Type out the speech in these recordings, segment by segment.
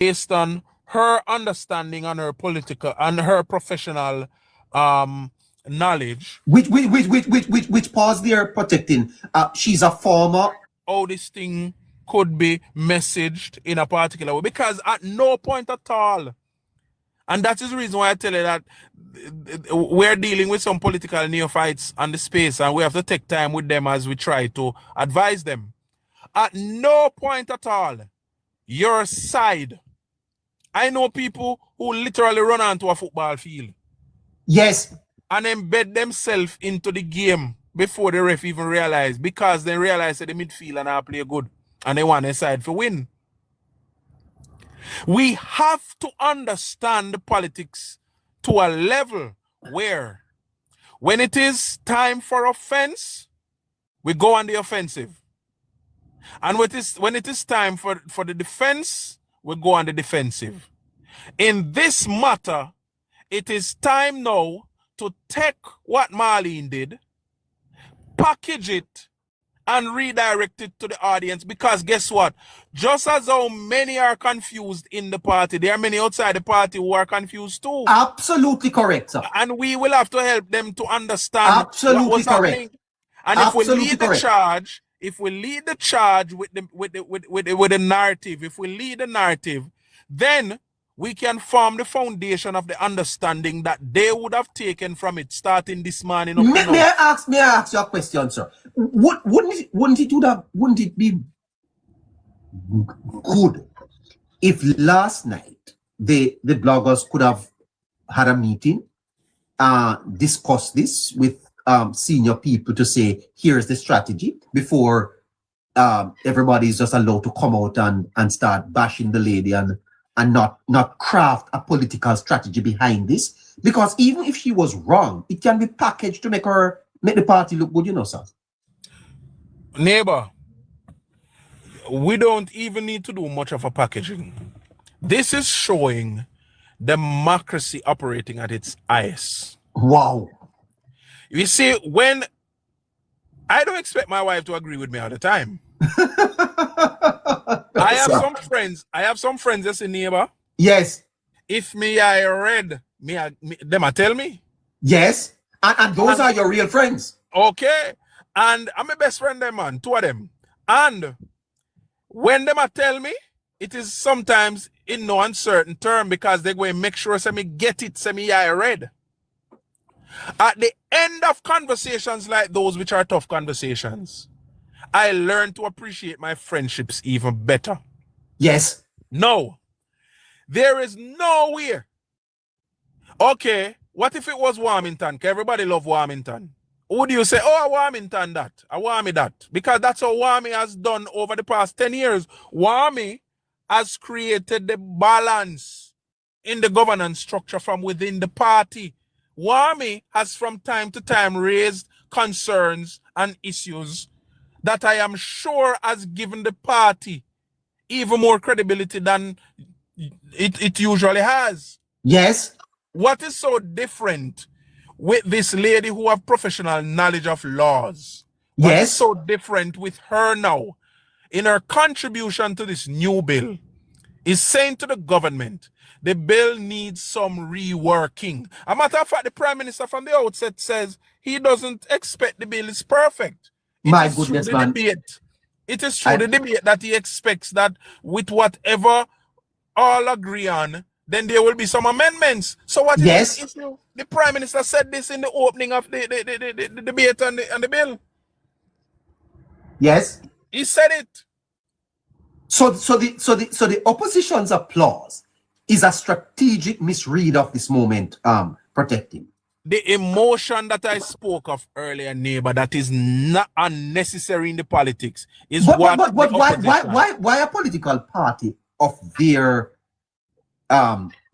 based on her understanding and her political and her professional knowledge. Which pause they're protecting. She's a former. How this thing could be messaged in a particular way, because at no point at all, and that is the reason why I tell you that we're dealing with some political neophytes on the space, and we have to take time with them as we try to advise them. At no point at all, your side. I know people who literally run onto a football field. Yes. And embed themselves into the game before the ref even realize, because they realize that the midfield and I play good and they want their side to win. We have to understand the politics to a level where when it is time for offense, we go on the offensive. And when it is time for the defense, we go on the defensive. In this matter, it is time now to take what Marlene did, package it, and redirect it to the audience, because guess what? Just as how many are confused in the party, there are many outside the party who are confused too. Absolutely correct, sir. And we will have to help them to understand absolutely correct. Happening. And absolutely if we lead correct. the charge, if we lead the charge with the narrative, if we lead the narrative, then we can form the foundation of the understanding that they would have taken from it starting this morning. May I ask you a question, sir? Wouldn't it be good if last night the bloggers could have had a meeting, discuss this with senior people to say, here's the strategy, before everybody is just allowed to come out and start bashing the lady and not craft a political strategy behind this? Because even if she was wrong, it can be packaged to make the party look good, you know, sir. Neighbor, we don't even need to do much of a packaging. This is showing democracy operating at its highest. Wow. You see, when I don't expect my wife to agree with me all the time. I have some friends as a neighbor. Yes. If I read, them a tell me. Yes. And those are your real friends. Okay. And I'm my best friend, them man, two of them. And when them a tell me, it is sometimes in no uncertain term, because they go and make sure say me get it, say me I read. At the end of conversations like those, which are tough conversations, I learn to appreciate my friendships even better. Yes. No. There is nowhere. Okay, what if it was Warmington? Everybody love Warmington. Who do you say, oh, Warmington that, Warmy that? Because that's how Warmy has done over the past 10 years. Warmy has created the balance in the governance structure from within the party. Warmy has from time to time raised concerns and issues that I am sure has given the party even more credibility than it usually has. Yes. What is so different with this lady who have professional knowledge of laws? What is so different with her now in her contribution to this new bill is saying to the government, the bill needs some reworking. A matter of fact, the Prime Minister from the outset says he doesn't expect the bill is perfect. My goodness, man. It is through the debate that he expects that with whatever all agree on, then there will be some amendments. So what is the issue? The Prime Minister said this in the opening of the debate on the bill. Yes. He said it. So the opposition's applause is a strategic misread of this moment, protecting. The emotion that I spoke of earlier, neighbor, that is not unnecessary in the politics, is but why a political party of their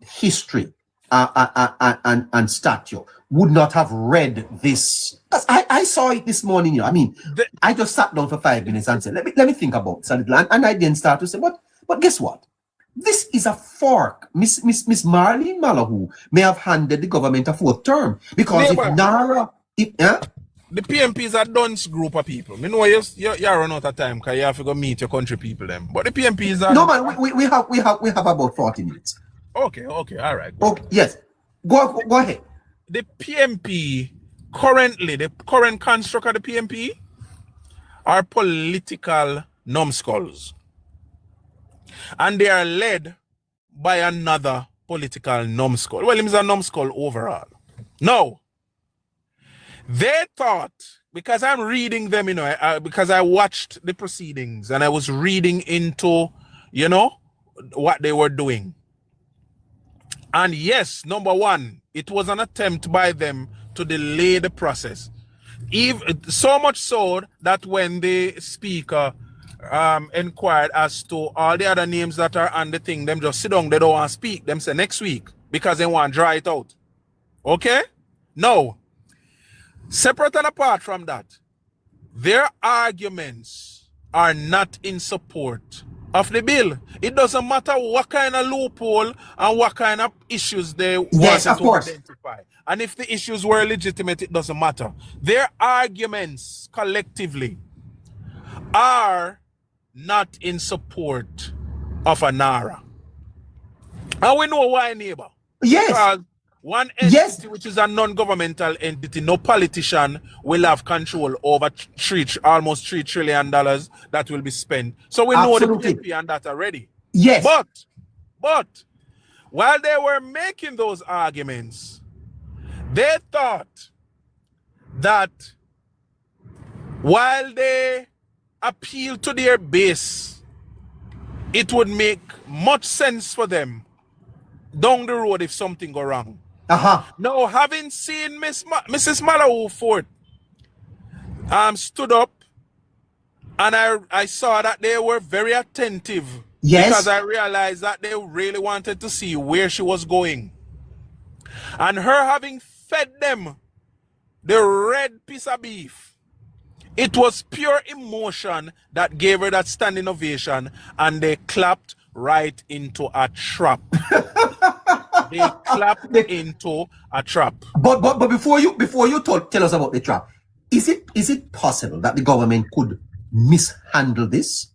history and stature would not have read this? I saw it this morning. You know, I mean, I just sat down for 5 minutes and said, let me think about it a little, and I then start to say, but guess what? This is a fork. Miss Marlene Malahoo may have handed the government a 4th term, because if Nara, The PMP is a dunce group of people. Me know you run out of time because you have to go meet your country people them. But the PMP is a... No man, we have about 40 minutes. Okay, all right. Okay, yes. Go ahead. The PMP currently, the current construct of the PMP are political numbskulls. And they are led by another political numbskull. Well, he's a numbskull overall. No. They thought, because I'm reading them, because I watched the proceedings and I was reading into, what they were doing. And yes, number one, it was an attempt by them to delay the process. So much so that when the speaker inquired as to all the other names that are on the thing, them just sit down, they don't want to speak. Them say next week because they want to dry it out. Okay? No. Separate and apart from that, their arguments are not in support of the bill. It doesn't matter what kind of loophole and what kind of issues they wanted to identify. And if the issues were legitimate, it doesn't matter. Their arguments collectively are not in support of a NARA. And we know why, neighbor. Yes. Because one entity, which is a non-governmental entity, no politician will have control over almost $3 trillion that will be spent. So we know the PMP and that already. Yes. But while they were making those arguments, they thought that while they appeal to their base, it would make much sense for them down the road if something go wrong. Now, having seen Mrs. Malawu Fort stood up, and I saw that they were very attentive. Yes. Because I realized that they really wanted to see where she was going. And her having fed them the red piece of beef, it was pure emotion that gave her that standing ovation, and they clapped right into a trap. They clapped into a trap. But before you tell us about the trap, is it possible that the government could mishandle this?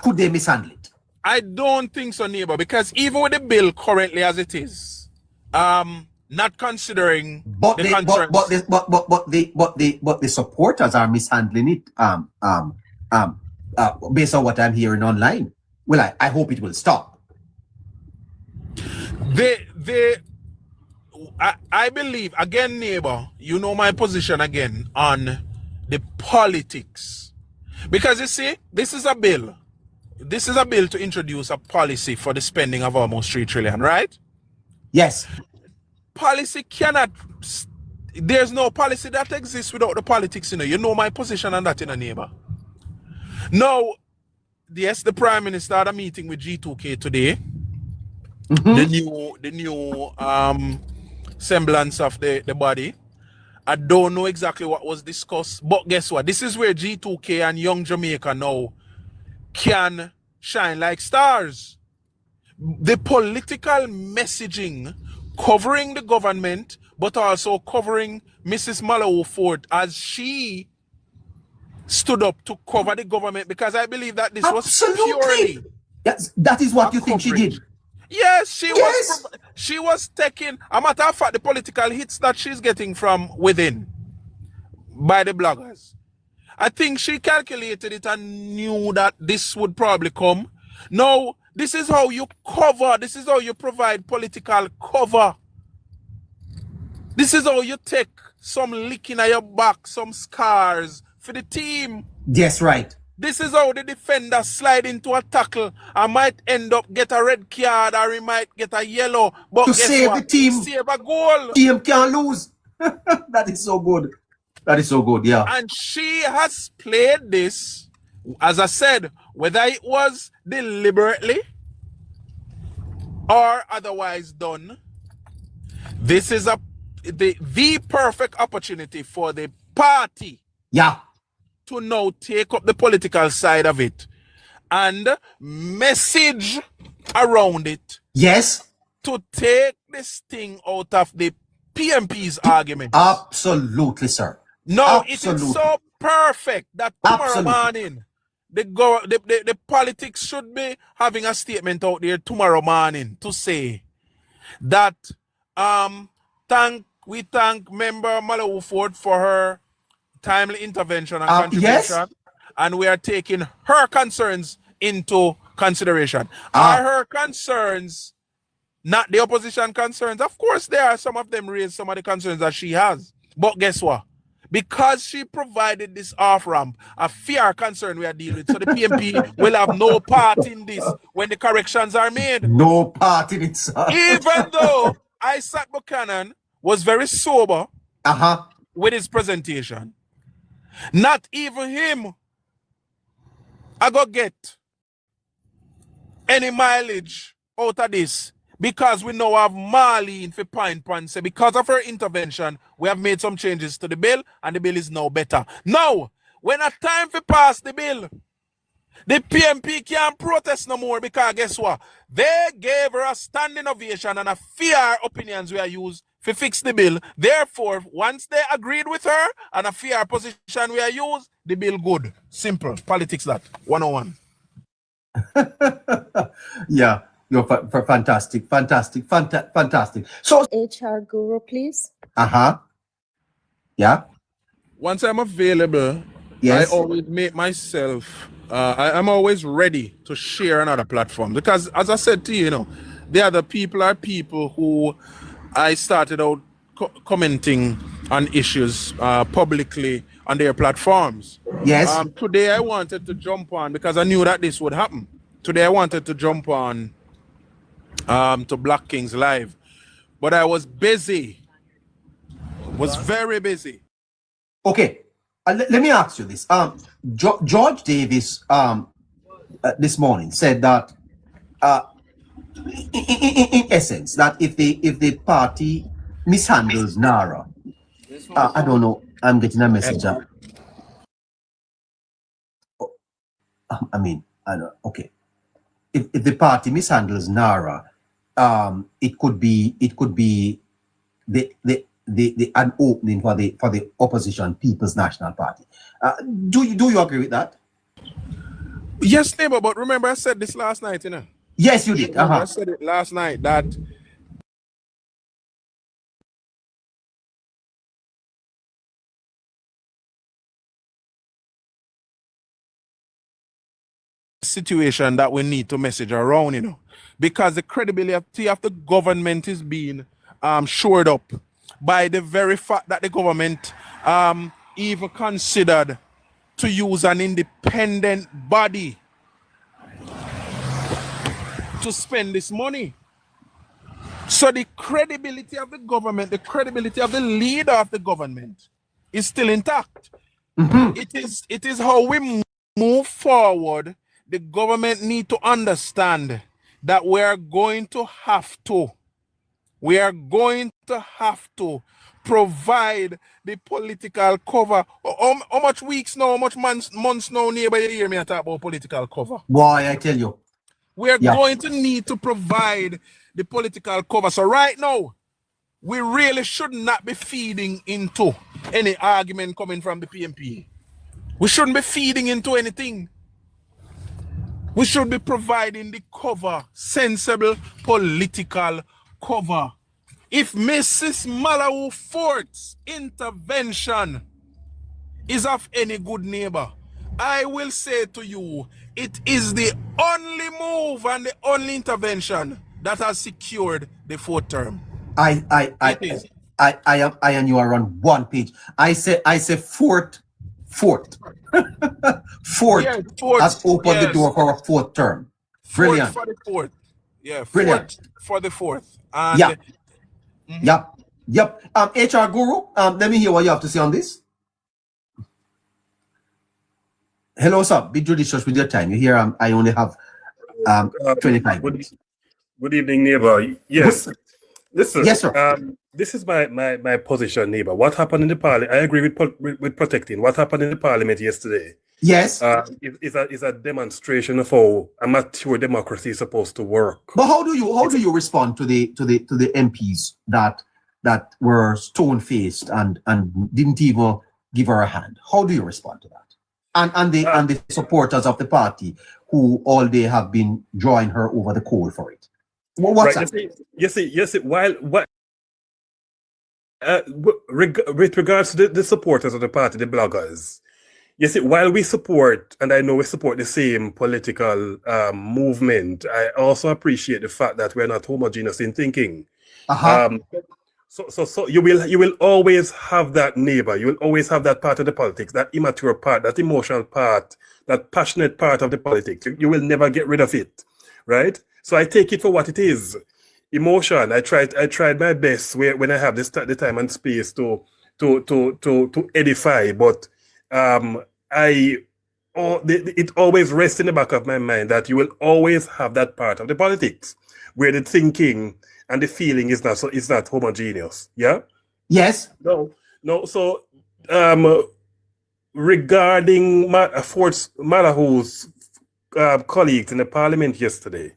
Could they mishandle it? I don't think so, neighbor, because even with the bill currently as it is, not considering the supporters are mishandling it based on what I'm hearing online. Well, I hope it will stop. I believe, again, neighbor, you know my position again on the politics. Because you see, this is a bill. This is a bill to introduce a policy for the spending of almost $3 trillion, right? Yes. Policy cannot, there's no policy that exists without the politics, You know my position on that, neighbor. Now, yes, the Prime Minister had a meeting with G2K today. The new semblance of the body. I don't know exactly what was discussed, but guess what? This is where G2K and Young Jamaica now can shine like stars. The political messaging covering the government, but also covering Mrs. Malawu Fort as she stood up to cover the government, because I believe that this was purely... Yes, that is what you think she did. Yes, she was taking, a matter of fact, the political hits that she's getting from within by the bloggers. I think she calculated it and knew that this would probably come. No, this is how you cover, this is how you provide political cover. This is how you take some licking at your back, some scars for the team. Yes, right. This is how the defender slide into a tackle and might end up get a red card, or he might get a yellow. But to save the team, save a goal. Team can't lose. That is so good. That is so good, yeah. And she has played this, as I said, whether it was deliberately or otherwise done. This is the perfect opportunity for the party. Yeah. To now take up the political side of it and message around it. Yes. To take this thing out of the PMP's arguments. Absolutely, sir. No, Absolutely. it is so perfect that tomorrow morning the politics should be having a statement out there tomorrow morning to say that we thank member Malawi Ford for her timely intervention and contribution, yes. and we are taking her concerns into consideration. Are her concerns not the opposition concerns? Of course, there are some of them raised some of the concerns that she has. But guess what? Because she provided this off-ramp, a fair concern we are dealing with. So the PMP will have no part in this when the corrections are made. No part in it, sir. Even though Isaac Buchanan was very sober with his presentation, not even him I go get any mileage out of this, because we now have Marlene for point point say because of her intervention we have made some changes to the bill and the bill is now better. Now when a time for pass the bill, the PMP can't protest no more, because guess what? They gave her a standing ovation and a fair opinions we are used to fix the bill. Therefore, once they agreed with her and a fair position we are used, the bill good. Simple. Politics that. 101. Yeah, you're fantastic. So HR Guru, please. Yeah. Once I'm available, yes, I always make myself I'm always ready to share another platform, because as I said to you, the other people are people who I started out commenting on issues publicly on their platforms. Yes. Today I wanted to jump on, because I knew that this would happen. Today I wanted to jump on to Black Kings Live, but I was busy. Was very busy. Okay. Let me ask you this. George Davis this morning said that in essence, that if the party mishandles Nara, I don't know, I'm getting a message. I mean, I know. Okay. If the party mishandles Nara, it could be the an opening for the opposition People's National Party. Do you agree with that? Yes, neighbor, but remember I said this last night, Yes, you did. I said it last night that situation that we need to message around, because the credibility of the government is being shored up by the very fact that the government even considered to use an independent body to spend this money. So the credibility of the government, the credibility of the leader of the government is still intact. It is how we move forward. The government need to understand that we are going to have to provide the political cover. How much weeks now, how much months now, neighbor, you hear me talk about political cover? Boy, I tell you. We are going to need to provide the political cover. So right now, we really should not be feeding into any argument coming from the PMP. We shouldn't be feeding into anything. We should be providing the cover, sensible political cover. If Mrs. Malawi Ford's intervention is of any good neighbor, I will say to you, it is the only move and the only intervention that has secured the fourth term. I and you are on one page. I say fourth. Fourth has opened the door for a fourth term. Brilliant. For the fourth. Yeah, brilliant. For the fourth. And Yep. HR Guru, let me hear what you have to say on this. Hello, sir. Be judicious with your time. You hear I only have 25 minutes. Good evening, neighbor. Yes. Listen, yes, sir. This is my position, neighbor. What happened in the parliament? I agree with protecting. What happened in the parliament yesterday? Yes. Is a demonstration of how a mature democracy is supposed to work. But how do you respond to the MPs that that were stone-faced and didn't even give her a hand. How do you respond to that? And the supporters of the party who all day have been drawing her over the coal for it. What's right, that? you see, with regards to the supporters of the party, the bloggers, you see, while we support, and I know we support the same political movement, I also appreciate the fact that we're not homogeneous in thinking. So you will always have that neighbor. You will always have that part of the politics, that immature part, that emotional part, that passionate part of the politics. You will never get rid of it, right? So I take it for what it is. Emotion. I tried my best when I have the time and space to edify, but it always rests in the back of my mind that you will always have that part of the politics where the thinking and the feeling is not homogeneous. Yeah. Yes. No. So, regarding Fort Malahou's colleagues in the parliament yesterday,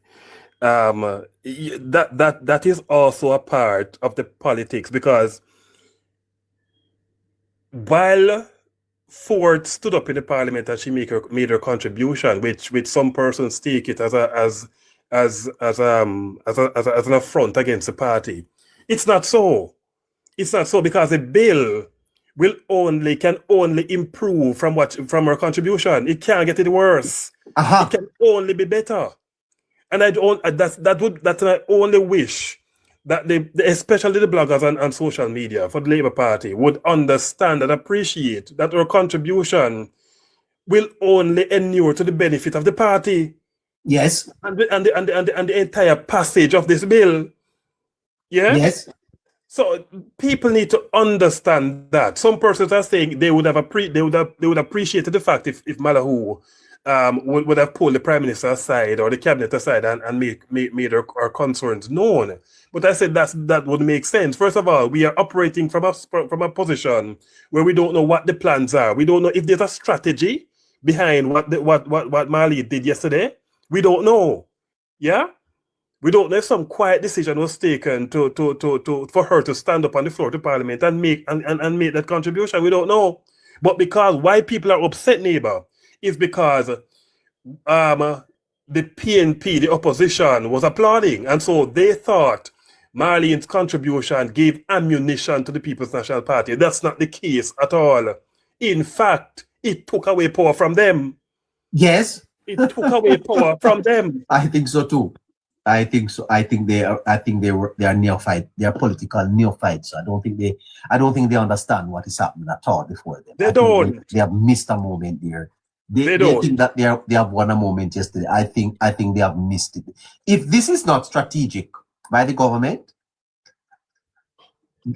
that is also a part of the politics, because while Ford stood up in the parliament and she made her contribution, which some persons take it as an affront against the party. It's not so. It's not so, because the bill can only improve from her contribution. It can't get any worse. It can only be better. And that's my only wish, that especially the bloggers on social media for the Labour Party would understand and appreciate that our contribution will only inure to the benefit of the party. Yes. And the entire passage of this bill. Yeah. Yes. So people need to understand that. Some persons are saying they would appreciated the fact if Malahou would have pulled the Prime Minister aside or the cabinet aside and made our concerns known. But I said that would make sense. First of all, we are operating from a position where we don't know what the plans are. We don't know if there's a strategy behind what Marley did yesterday. We don't know. Yeah? We don't know if some quiet decision was taken for her to stand up on the floor of Parliament and make that contribution. We don't know. But because why people are upset, neighbor, is because the PNP, the opposition, was applauding. And so they thought Marlene's contribution gave ammunition to the People's National Party. That's not the case at all. In fact, it took away power from them. Yes. It took away power from them. I think so too. I think so. I think they are neophyte. They are political neophytes. So I don't think they understand what is happening at all before them. They don't. They have missed a moment there. They don't. think that they have won a moment yesterday. I think they have missed it. If this is not strategic by the government,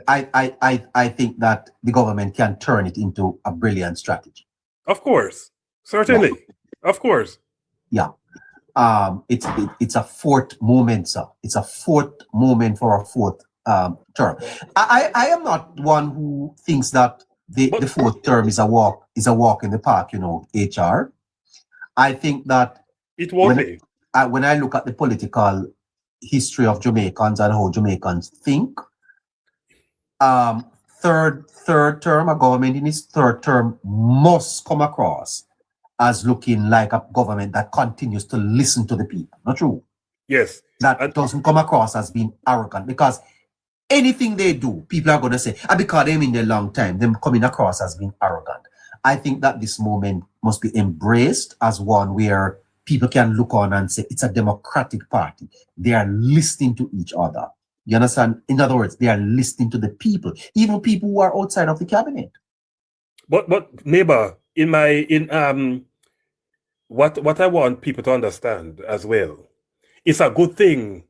I think that the government can turn it into a brilliant strategy. Of course, certainly, yeah. Of course. Yeah. It's a fourth moment, sir. It's a fourth moment for a fourth term. I am not one who thinks that the fourth term is a walk in the park, HR. I think that it won't be. When I look at the political history of Jamaicans and how Jamaicans think, third term, a government in its third term must come across as looking like a government that continues to listen to the people. Not true? Yes. That doesn't come across as being arrogant, because anything they do, people are going to say, because they're in there a long time, them coming across as being arrogant. I think that this moment must be embraced as one where people can look on and say, it's a democratic party. They are listening to each other. You understand? In other words, they are listening to the people, even people who are outside of the cabinet. But neighbor, what I want people to understand as well, it's a good thing.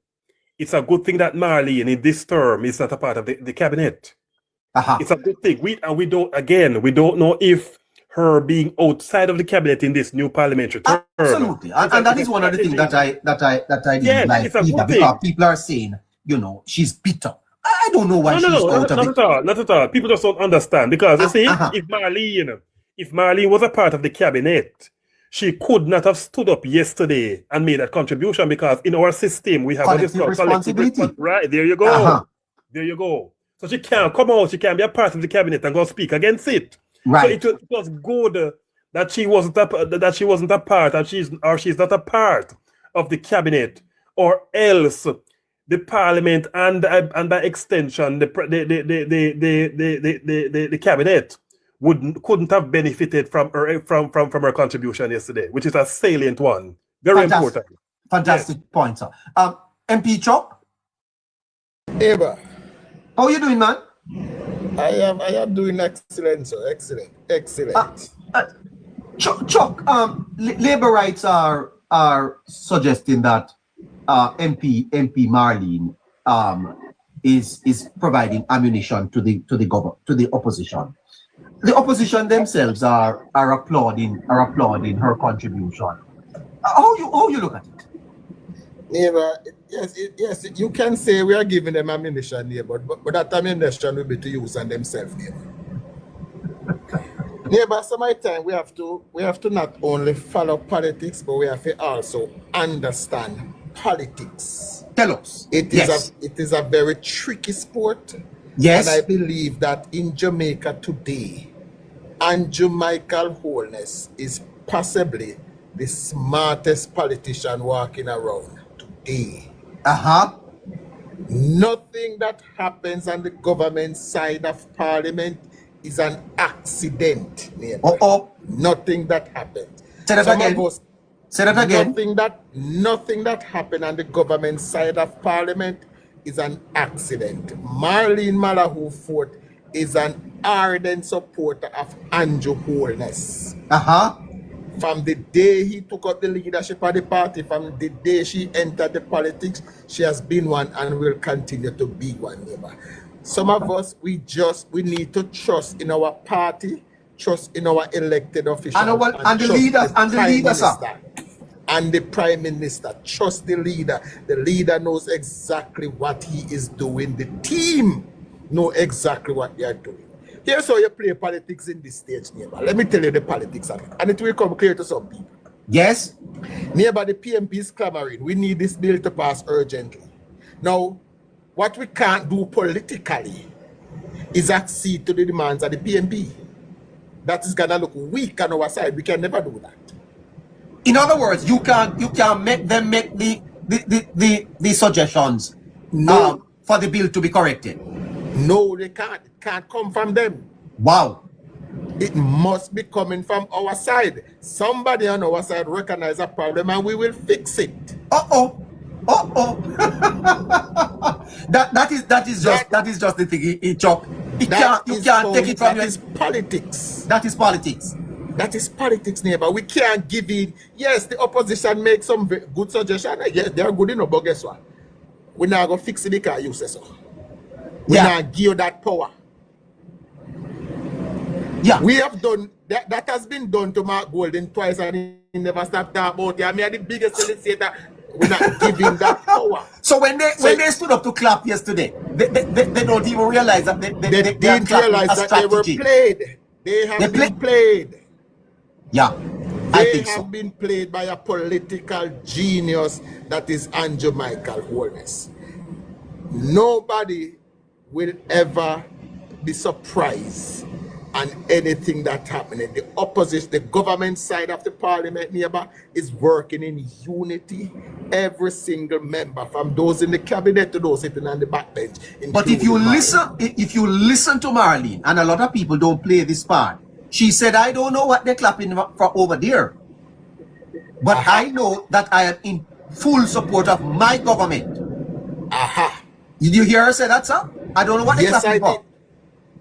It's a good thing that Marlene in this term is not a part of the cabinet. It's a good thing. We don't know if her being outside of the cabinet in this new parliamentary term. Absolutely, and that is one of the things that I didn't like either, because people are saying, she's bitter. I don't know why she's out of it. Not at all. People just don't understand, because you see, if Marlene was a part of the cabinet, she could not have stood up yesterday and made that contribution, because in our system we have collective responsibility. Right, there you go. There you go. So she can't come out, she can't be a part of the cabinet and go speak against it. Right. So it was good that she wasn't a part, and she's not a part of the cabinet, or else the parliament and by extension the cabinet couldn't have benefited from her contribution yesterday, which is a salient one. Very important. Fantastic point, sir. MP Chop? Eva, How you doing, man? I am doing excellent, sir. Excellent. Chuck, labor rights are suggesting that MP Marlene is providing ammunition to the opposition. The opposition themselves are applauding her contribution. How you look at it? Eva, yes, you can say we are giving them ammunition here, but that ammunition will be to use on themselves, neighbor. Neighbor, sometimes we have to not only follow politics, but we have to also understand politics. Tell us. It is a very tricky sport. Yes. And I believe that in Jamaica today, Andrew Michael Holness is possibly the smartest politician walking around today. Nothing that happens on the government side of parliament is an accident. Nothing that happens. Say that again. Say that again. Nothing that happened on the government side of parliament is an accident. Marlene Malahou Fort is an ardent supporter of Andrew Holness. From the day he took up the leadership of the party, from the day she entered the politics, she has been one and will continue to be one, neighbor. Some of us, we need to trust in our party, trust in our elected officials, and the leaders, sir. And the prime minister. Trust the leader. The leader knows exactly what he is doing. The team know exactly what they are doing. Here's how you play politics in this stage, neighbor. Let me tell you the politics of it. And it will come clear to some people. Yes. Neighbor, the PMP is clamoring. We need this bill to pass urgently. Now, what we can't do politically is accede to the demands of the PMP. That is gonna look weak on our side. We can never do that. In other words, you can't make them make the suggestions for the bill to be corrected. No, they can't. It can't come from them. Wow. It must be coming from our side. Somebody on our side recognize a problem and we will fix it. That is just the thing, Chuck. You can't take it from you. That is politics. That is politics. That is politics, neighbor. We can't give in. Yes, the opposition makes some good suggestions. Yeah, they are good enough, but guess what? We're not going to fix it because you say so. We're not give you that power. Yeah. We have done, that has been done to Mark Golden twice and he never stopped talking about it. I mean, the biggest solicitor, we're not giving that power. So when they stood up to clap yesterday, they don't even realize that they didn't realize that they were played. They have been played. Yeah, they have been played by a political genius that is Andrew Michael Holness. Nobody will ever be surprised on anything that's happening. The opposition, the government side of the parliament, neighbor, is working in unity. Every single member, from those in the cabinet to those sitting on the backbench. But if you listen to Marlene, and a lot of people don't play this part, she said, I don't know what they're clapping for over there. But I know that I am in full support of my government. Did you hear her say that, sir? I don't know what they're clapping for.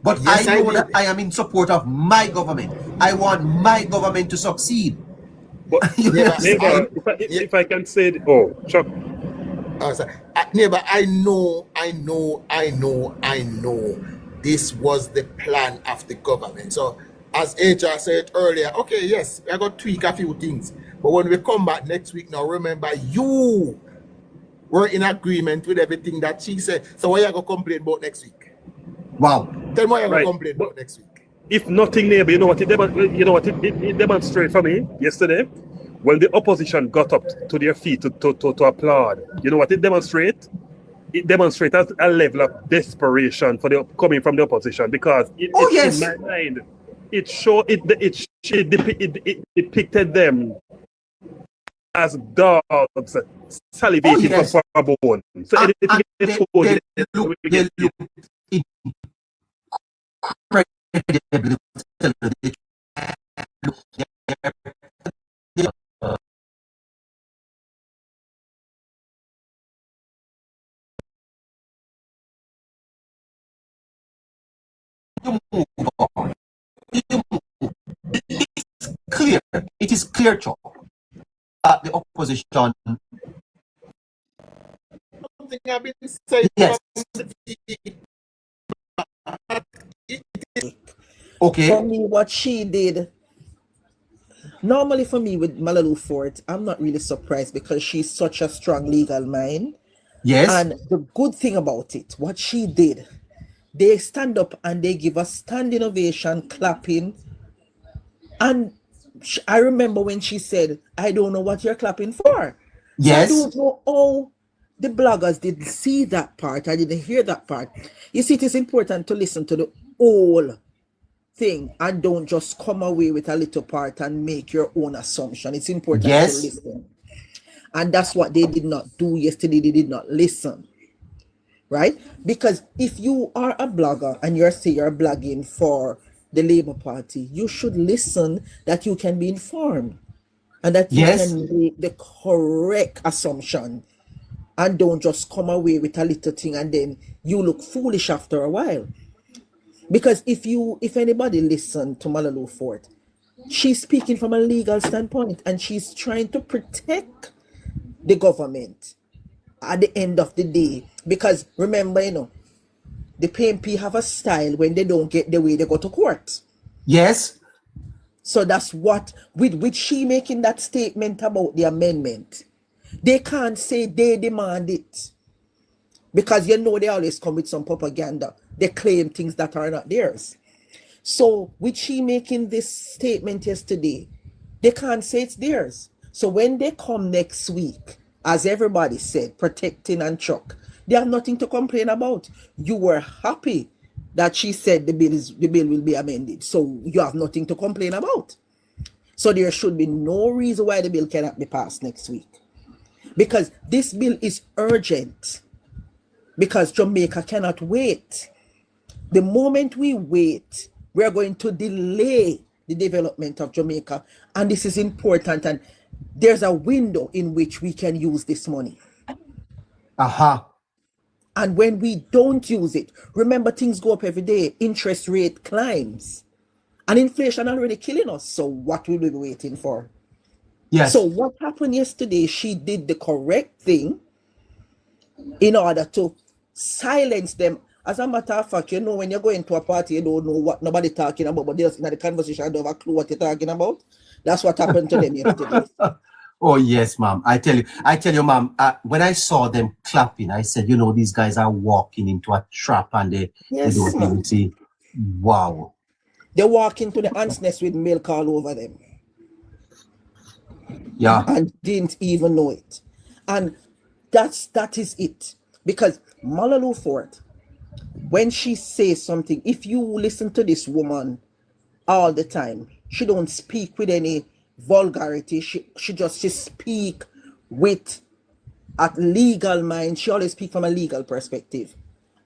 But yes, I know that I am in support of my government. I want my government to succeed. But, if I can say, Chuck. Neighbor, I know. This was the plan of the government. So, as HR said earlier, okay, yes, I got to tweak a few things. But when we come back next week, now remember, you were in agreement with everything that she said. So what are you going to complain about next week? Wow. Tell me what you're going to complain about next week. If nothing, neighbor, you know what it demonstrated for me yesterday? When the opposition got up to their feet to applaud, you know what it demonstrates? it demonstrates a level of desperation for the coming from the opposition, because in my mind, it depicted them as dogs salivating for a bone. So they look clear. It is clear, Chuck, that the opposition. Something I've been saying. Yes. Okay. For me, what she did, normally for me with Malalu Fort, I'm not really surprised because she's such a strong legal mind. Yes. And the good thing about it, what she did, they stand up and they give a standing ovation, clapping. And I remember when she said, I don't know what you're clapping for. Yes. So I don't know how the bloggers didn't see that part. I didn't hear that part. You see, it is important to listen to the whole thing and don't just come away with a little part and make your own assumption. It's important to listen. And that's what they did not do yesterday. They did not listen. Right? Because if you are a blogger and you're blogging for the Labour Party, you should listen that you can be informed and that you can make the correct assumption and don't just come away with a little thing and then you look foolish after a while. Because if anybody listen to Malalu Fort, she's speaking from a legal standpoint and she's trying to protect the government at the end of the day. Because remember, the PMP have a style when they don't get the way, they go to court. Yes. So that's what, with she making that statement about the amendment, they can't say they demand it. Because they always come with some propaganda. They claim things that are not theirs. So with she making this statement yesterday, they can't say it's theirs. So when they come next week, as everybody said, protecting and Chuck, they have nothing to complain about. You were happy that she said the bill will be amended. So you have nothing to complain about. So there should be no reason why the bill cannot be passed next week. Because this bill is urgent. Because Jamaica cannot wait. The moment we wait, we are going to delay the development of Jamaica. And this is important. And there's a window in which we can use this money. And when we don't use it, remember things go up every day. Interest rate climbs. And inflation already killing us. So what will we be waiting for? Yes. So what happened yesterday, she did the correct thing in order to silence them. As a matter of fact, when you're going to a party, you don't know what nobody talking about, but there's in the conversation, I don't have a clue what you're talking about. That's what happened to them yesterday. Oh, yes, ma'am. I tell you, ma'am, when I saw them clapping, I said, these guys are walking into a trap and they don't even see. Wow. They walk into the ant's nest with milk all over them. Yeah. And didn't even know it. And that is it. Because Malalu Fort, when she says something, if you listen to this woman all the time, she don't speak with any vulgarity. She speak with a legal mind. She always speak from a legal perspective.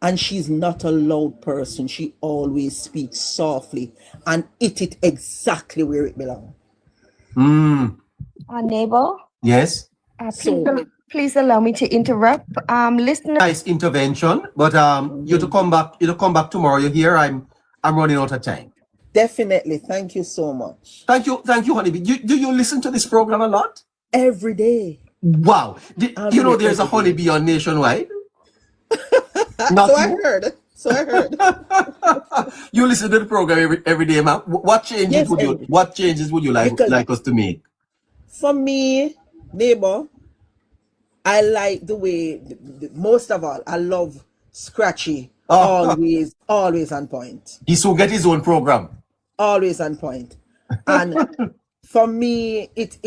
And she's not a loud person. She always speaks softly and hit it exactly where it belongs. Neighbor? Yes. Please allow me to interrupt. Listener. Nice intervention, but you to come back tomorrow. You hear? I'm running out of time. Definitely. Thank you so much. Thank you, Honeybee. Do you listen to this program a lot? Every day. Wow. There's a Honeybee on Nationwide. So I heard. You listen to the program every day, ma'am. What changes would you like us to make? For me, neighbor, I like the way, most of all, I love Scratchy. Always on point. He still get his own program. Always on point. And for me, it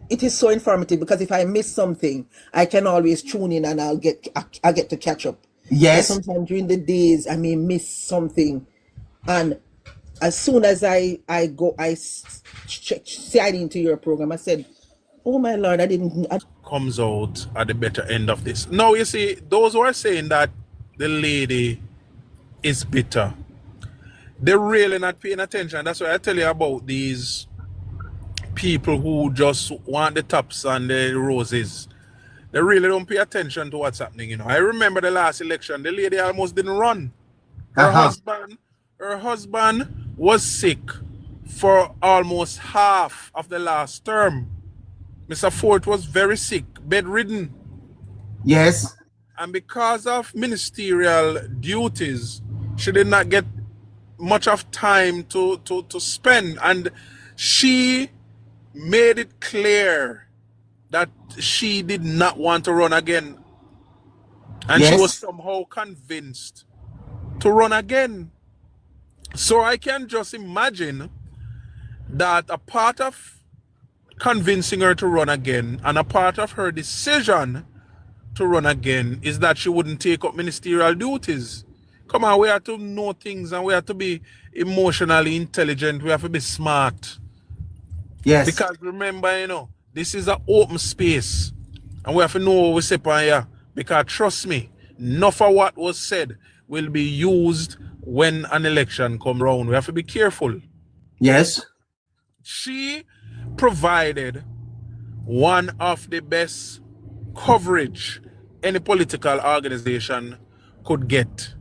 is so informative because if I miss something, I can always tune in and I get to catch up. Yes. Sometimes during the days I may miss something, and as soon as I slide into your program, I said, "Oh my Lord, I didn't." Comes out at the better end of this. Now you see, those who are saying that the lady is bitter, they're really not paying attention. That's why I tell you about these people who just want the tops and the roses. They really don't pay attention to what's happening, you know. I remember the last election, the lady almost didn't run. Her husband was sick for almost half of the last term. Mr. Ford was very sick, bedridden. Yes. And because of ministerial duties, she did not get much of time to spend. And she made it clear that she did not want to run again. And she was somehow convinced to run again. So I can just imagine that a part of convincing her to run again and a part of her decision to run again is that she wouldn't take up ministerial duties. Come on, we have to know things and we have to be emotionally intelligent. We have to be smart. Yes. Because remember, you know, this is an open space and we have to know what we say on here. Because trust me, enough of what was said will be used when an election comes round. We have to be careful. Yes. She provided one of the best coverage any political organization could get.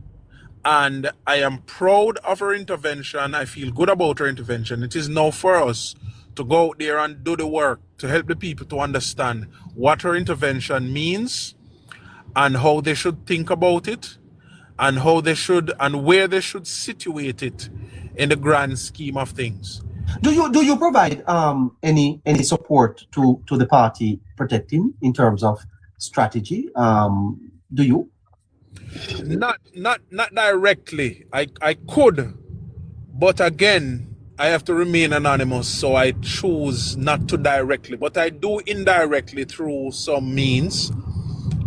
And I am proud of her intervention. I feel good about her intervention. It is now for us to go out there and do the work to help the people to understand what her intervention means and how they should think about it and how they should and where they should situate it in the grand scheme of things. Do you provide any support to the party protecting in terms of strategy? Do you? Not directly. I could, but again, I have to remain anonymous, so I choose not to directly. But I do indirectly through some means,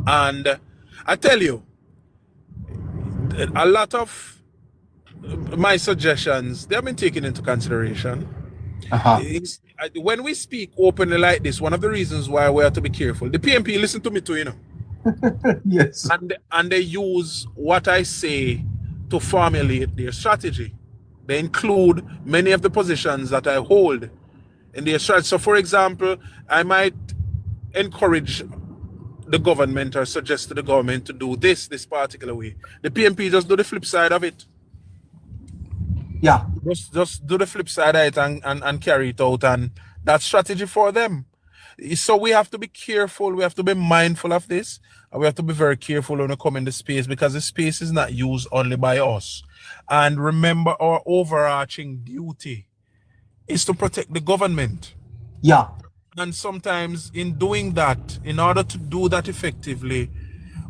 and I tell you, a lot of my suggestions, they have been taken into consideration. When we speak openly like this, one of the reasons why we have to be careful, the PMP listen to me too, you know. Yes. And they use what I say to formulate their strategy. They include many of the positions that I hold in their strategy. So for example, I might encourage the government or suggest to the government to do this particular way. The PMP just do the flip side of it. Yeah. Just do the flip side of it and carry it out, and that's strategy for them. So we have to be careful, we have to be mindful of this, and we have to be very careful when we come in the space, because the space is not used only by us. And remember, our overarching duty is to protect the government. Yeah. And sometimes in doing that, in order to do that effectively,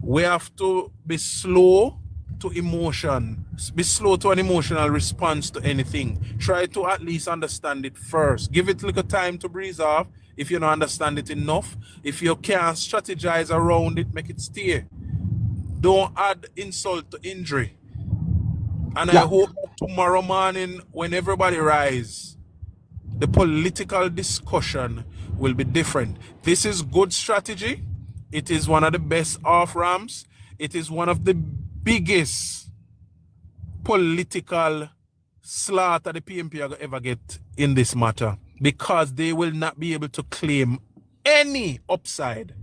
we have to be slow to emotion, be slow to an emotional response to anything. Try to at least understand it first. Give it a little time to breathe off. If you don't understand it enough, if you can't strategize around it, make it stay. Don't add insult to injury. And I hope that tomorrow morning, when everybody rise, the political discussion will be different. This is good strategy. It is one of the best off-ramps. It is one of the biggest political slaughter the PMP are going to ever get in this matter, because they will not be able to claim any upside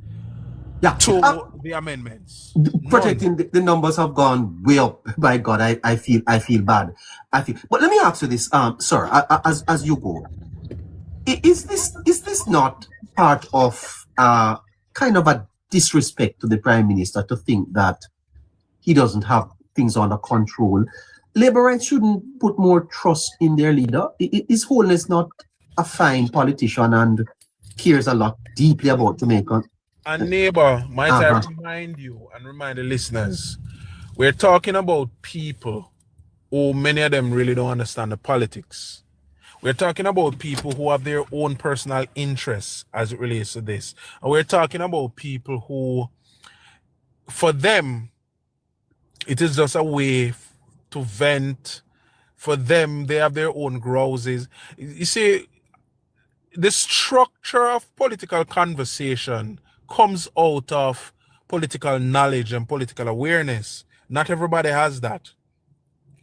to the amendments. Protecting the numbers have gone way up. By God, I feel bad. But let me ask you this, sir, as you go, is this not part of kind of a disrespect to the Prime Minister to think that he doesn't have things under control? Laborites shouldn't put more trust in their leader. Is Holness not a fine politician and cares a lot deeply about Jamaica? And neighbor, might I remind you and remind the listeners, we're talking about people who many of them really don't understand the politics. We're talking about people who have their own personal interests as it relates to this. And we're talking about people who, for them, it is just a way to vent. For them, they have their own grouses. You see, the structure of political conversation comes out of political knowledge and political awareness. Not everybody has that.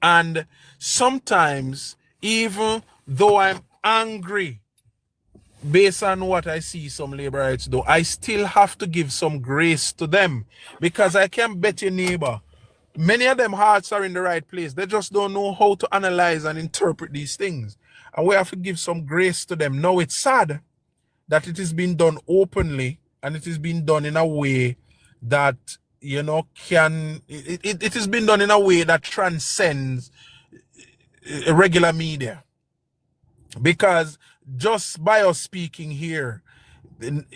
And sometimes, even though I'm angry based on what I see some laborites do, I still have to give some grace to them, because I can bet your neighbor, many of them hearts are in the right place. They just don't know how to analyze and interpret these things. And we have to give some grace to them. Now, it's sad that it is being done openly, and it is being done in a way that, you know, it is being done in a way that transcends regular media. Because just by us speaking here,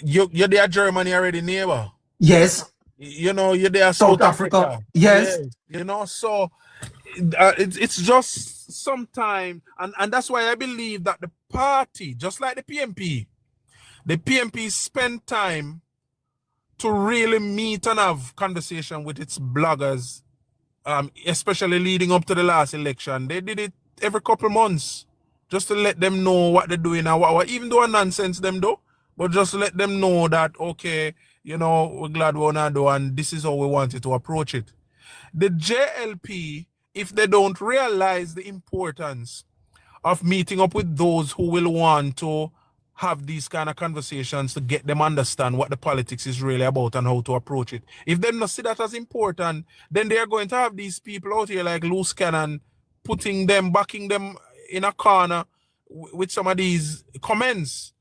you're there Germany already, neighbor. Yes. You know, you're there South Africa. Yes. You know, so it's just sometime, and that's why I believe that the party, just like the PMP spend time to really meet and have conversation with its bloggers, especially leading up to the last election. They did it every couple months, just to let them know what they're doing and what even though nonsense them do, but just let them know that, okay, you know, we're glad we're not do, and this is how we wanted to approach it. The JLP, if they don't realize the importance of meeting up with those who will want to have these kind of conversations to get them understand what the politics is really about and how to approach it. If they not see that as important, then they are going to have these people out here like loose cannon, backing them in a corner with some of these comments.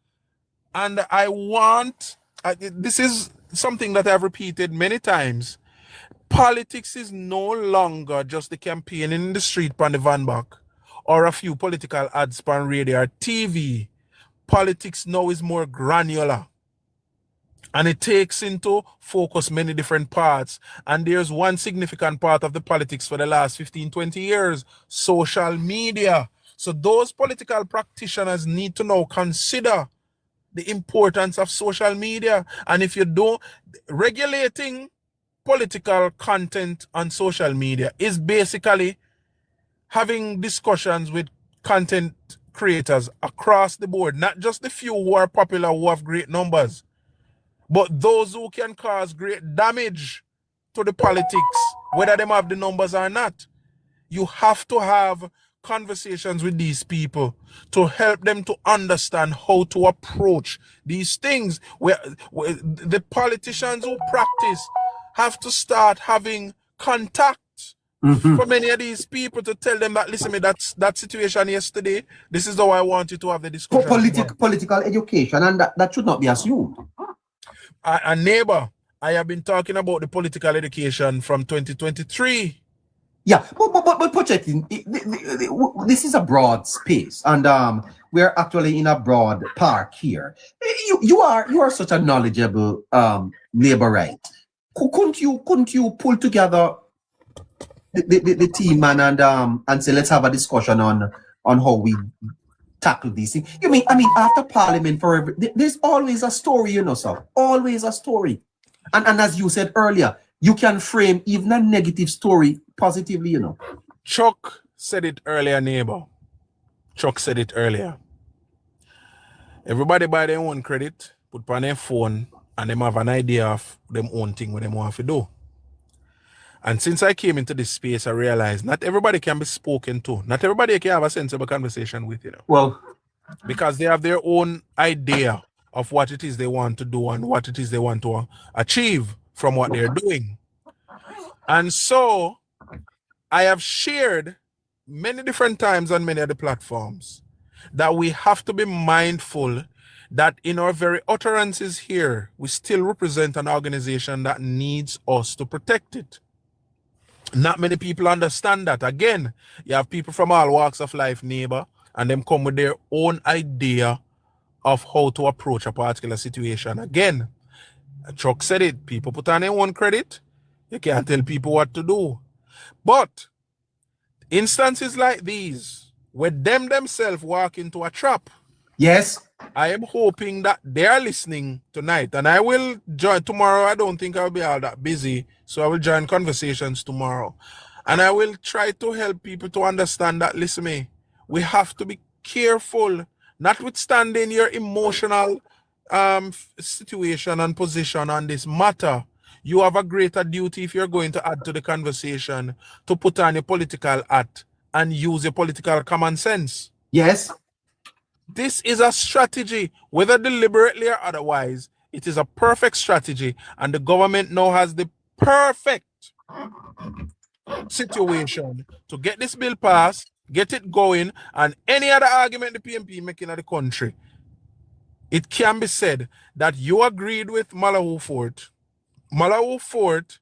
And I want, this is something that I've repeated many times. Politics is no longer just the campaign in the street on the van back or a few political ads on radio or TV. Politics now is more granular, and it takes into focus many different parts. And there's one significant part of the politics for the last 15, 20 years, social media. So those political practitioners need to now consider the importance of social media. And if you don't, regulating political content on social media is basically having discussions with content creators across the board, not just the few who are popular, who have great numbers, but those who can cause great damage to the politics, whether them have the numbers or not. You have to have conversations with these people to help them to understand how to approach these things. Where the politicians who practice have to start having contact for many of these people to tell them that, listen, that situation yesterday, this is how I want you to have the discussion. Political education, and that should not be assumed. A neighbor, I have been talking about the political education from 2023. Yeah, but Pochettino, this is a broad space, and we're actually in a broad park here. You are such a knowledgeable laborite. Couldn't you pull together the team and say, let's have a discussion on how we tackle these things? I mean after Parliament there's always a story, you know, sir. Always a story. And as you said earlier, you can frame even a negative story positively, you know. Chuck said it earlier, neighbor. Chuck said it earlier. Everybody buy their own credit, put on their phone, and them have an idea of them own thing what them want to do. And since I came into this space, I realized not everybody can be spoken to. Not everybody can have a sensible conversation with, you know. Well, because they have their own idea of what it is they want to do and what it is they want to achieve from what they're doing. And so I have shared many different times on many of the platforms that we have to be mindful that in our very utterances here, we still represent an organization that needs us to protect it. Not many people understand that. Again, you have people from all walks of life, neighbor, and them come with their own idea of how to approach a particular situation. Again, Chuck said it, people put on their own credit. You can't tell people what to do. But instances like these, with them themselves walk into a trap. Yes. I am hoping that they are listening tonight, and I will join tomorrow. I don't think I'll be all that busy, so I will join conversations tomorrow. And I will try to help people to understand that, listen me, we have to be careful, notwithstanding your emotional situation and position on this matter. You have a greater duty, if you're going to add to the conversation, to put on your political hat and use your political common sense. Yes. This is a strategy, whether deliberately or otherwise. It is a perfect strategy, and the government now has the perfect situation to get this bill passed, get it going, and any other argument the PNP making in the country, it can be said that you agreed with Malahoo Fort. Malahoo Fort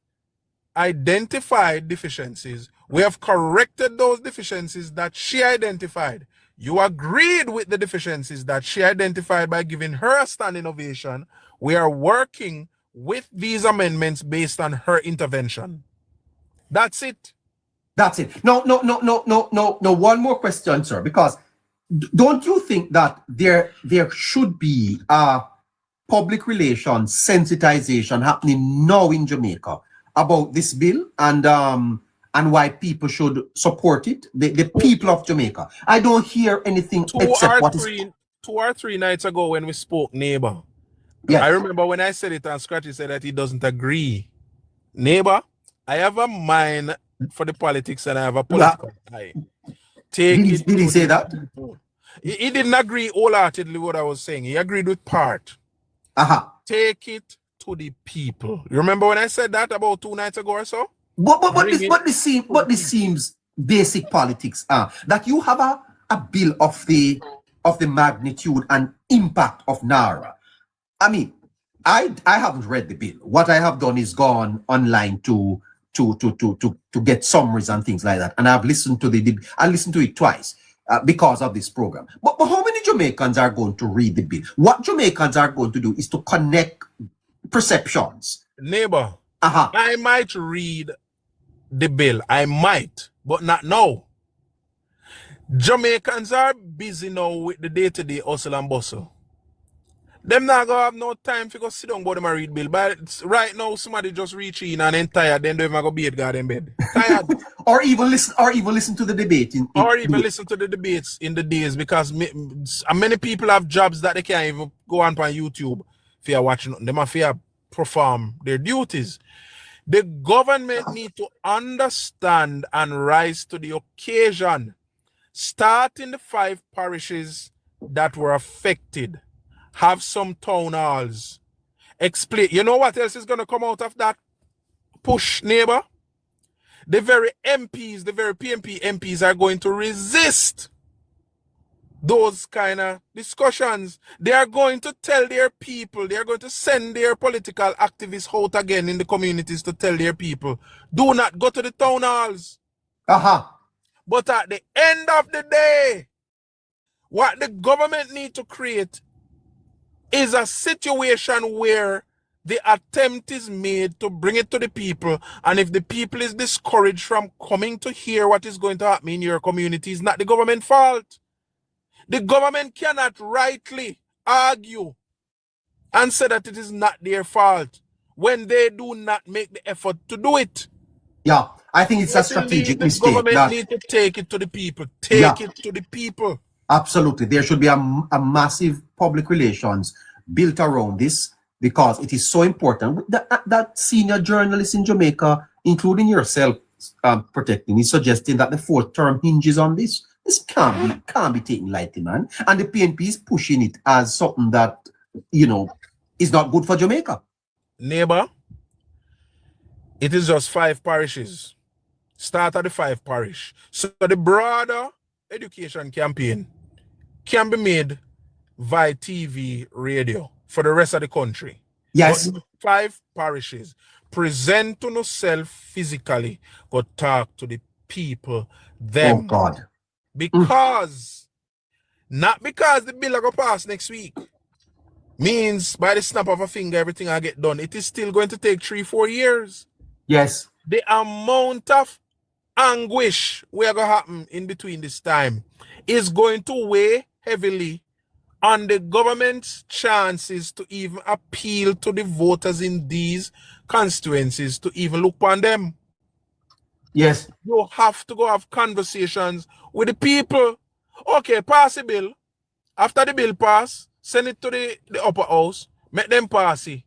identified deficiencies. We have corrected those deficiencies that she identified. You agreed with the deficiencies that she identified by giving her a standing ovation. We are working with these amendments based on her intervention. That's it. That's it. No. One more question, sir, because don't you think that there should be public relations sensitization happening now in Jamaica about this bill and why people should support it? The people of Jamaica. I don't hear anything except what is 2 or 3 nights ago when we spoke, neighbor. Yes. I remember when I said it and Scratchy said that he doesn't agree. Neighbor, I have a mind for the politics and I have a political eye. Did he say that? He didn't agree wholeheartedly with what I was saying. He agreed with part. Take it to the people. You remember when I said that about 2 nights ago or so? But this seems basic politics. That you have a bill of the magnitude and impact of Naira. I mean, I haven't read the bill. What I have done is gone online to get summaries and things like that, and I've listened to I listened to it twice because of this program. But how many Jamaicans are going to read the bill? What Jamaicans are going to do is to connect perceptions. Neighbor, I might read the bill. I might, but not now. Jamaicans are busy now with the day-to-day hustle and bustle. Them not gonna have no time to go sit down about them and read bill. But right now, somebody just reach in and then tired, then don't even go be at God in bed. Tired. or even listen to the debate. Listen to the debates in the days, because many people have jobs that they can't even go on YouTube if you're watching. They must perform their duties. The government need to understand and rise to the occasion. Start in the 5 parishes that were affected. Have some town halls. Explain. You know what else is going to come out of that push, neighbor? The very MPs, the very PNP MPs are going to resist those kind of discussions. They are going to tell their people, they are going to send their political activists out again in the communities to tell their people, do not go to the town halls. But at the end of the day, what the government need to create is a situation where the attempt is made to bring it to the people, and if the people is discouraged from coming to hear what is going to happen in your community, it's not the government's fault. The government cannot rightly argue and say that it is not their fault when they do not make the effort to do it. Yeah, I think it's a strategic mistake. The government need to take it to the people. Take it to the people. Absolutely. There should be a massive public relations built around this, because it is so important that senior journalists in Jamaica, including yourself, protecting, is suggesting that the 4th term hinges on this. This can't be taken lightly, man. And the PNP is pushing it as something that, is not good for Jamaica. Neighbor, it is just 5 parishes. Start at the 5 parish. So the broader education campaign can be made via TV, radio for the rest of the country. Yes. But 5 parishes. Present to yourself physically, go talk to the people. Them. Oh God. Because, not because the bill will pass next week, means by the snap of a finger everything I get done. It is still going to take 3-4 years. Yes. The amount of anguish we are going to happen in between this time is going to weigh heavily on the government's chances to even appeal to the voters in these constituencies to even look upon them. Yes. You have to go have conversations with the people. Okay, pass the bill. After the bill pass, send it to the upper house, make them pass it.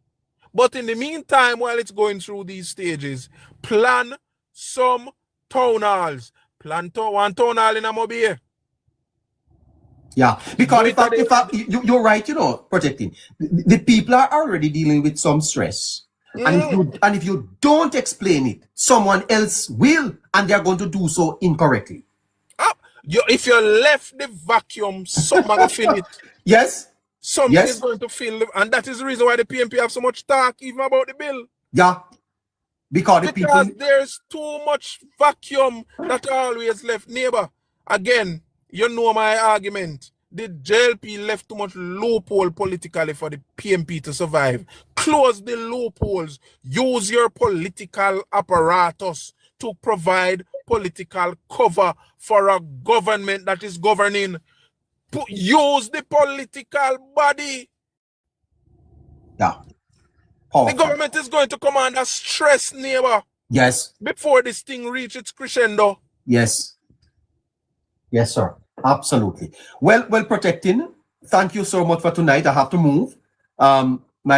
But in the meantime, while it's going through these stages, plan some town halls. Plan one town hall in Amobie. Yeah, because you're right, you know, Protecting. The people are already dealing with some stress. And if you don't explain it, someone else will, and they're going to do so incorrectly. If you left the vacuum, someone will fill it. Yes. Something is going to fill it, and that is the reason why the PMP have so much talk even about the bill. Yeah. Because there's too much vacuum that always left. Neighbor, again, you know my argument. The JLP left too much loophole politically for the PMP to survive. Close the loopholes. Use your political apparatus to provide political cover for a government that is governing. Use the political body. Yeah. The government is going to come under stress, neighbor. Yes. Before this thing reaches its crescendo. Yes. Yes, sir. Absolutely. Well, Protecting, thank you so much for tonight. I have to move.